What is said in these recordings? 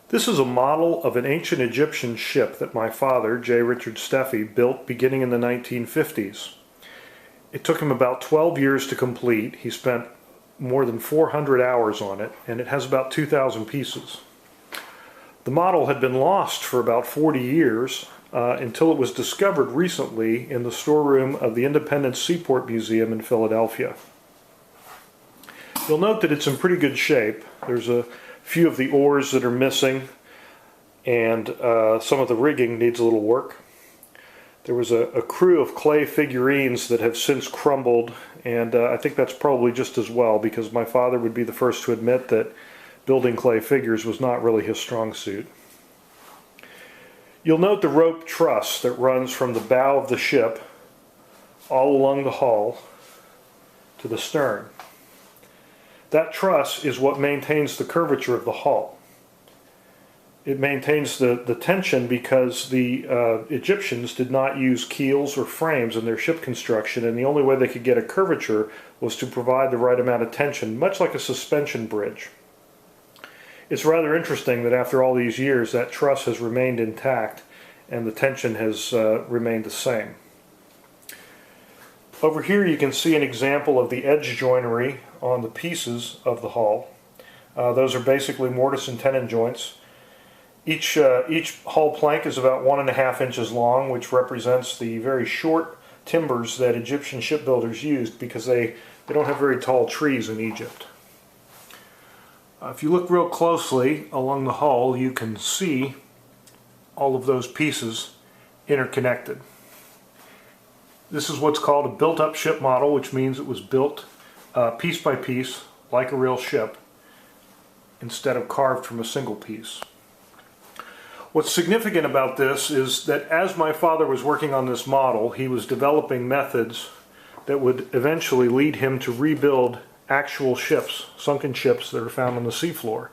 This is a model of an ancient Egyptian ship that my father, J. Richard Steffy, built beginning in the 1950s. It took him about 12 years to complete. He spent more than 400 hours on it, and it has about 2,000 pieces. The model had been lost for about 40 years until it was discovered recently in the storeroom of the Independence Seaport Museum in Philadelphia. You'll note that it's in pretty good shape. There's a few of the oars that are missing, and some of the rigging needs a little work. There was a crew of clay figurines that have since crumbled, and I think that's probably just as well, because my father would be the first to admit that building clay figures was not really his strong suit. You'll note the rope truss that runs from the bow of the ship all along the hull to the stern. That truss is what maintains the curvature of the hull. It maintains the tension because the Egyptians did not use keels or frames in their ship construction, and the only way they could get a curvature was to provide the right amount of tension, much like a suspension bridge. It's rather interesting that after all these years that truss has remained intact and the tension has remained the same. Over here you can see an example of the edge joinery on the pieces of the hull. Those are basically mortise and tenon joints. Each hull plank is about 1.5 inches long, which represents the very short timbers that Egyptian shipbuilders used because they don't have very tall trees in Egypt. If you look real closely along the hull, you can see all of those pieces interconnected. This is what's called a built-up ship model, which means it was built piece by piece, like a real ship, instead of carved from a single piece. What's significant about this is that as my father was working on this model, he was developing methods that would eventually lead him to rebuild actual ships, sunken ships that are found on the seafloor.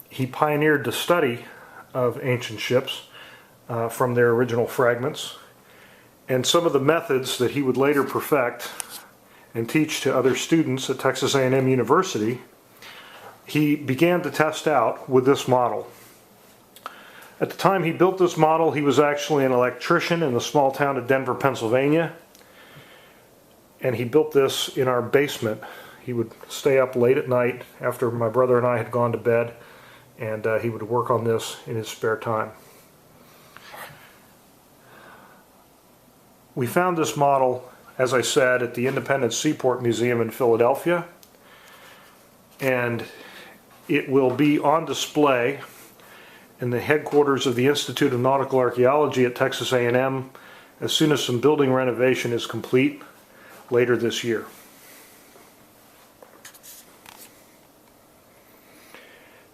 He pioneered the study of ancient ships from their original fragments, and some of the methods that he would later perfect and teach to other students at Texas A&M University, he began to test out with this model. At the time he built this model, he was actually an electrician in the small town of Denver, Pennsylvania, and he built this in our basement. He would stay up late at night after my brother and I had gone to bed, and he would work on this in his spare time. We found this model, as I said, at the Independence Seaport Museum in Philadelphia, and it will be on display in the headquarters of the Institute of Nautical Archaeology at Texas A&M as soon as some building renovation is complete later this year.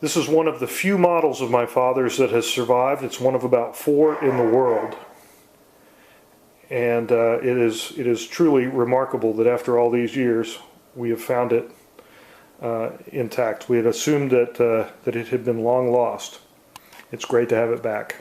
This is one of the few models of my father's that has survived. It's one of about 4 in the world. And it is truly remarkable that after all these years we have found it intact. We had assumed that it had been long lost. It's great to have it back.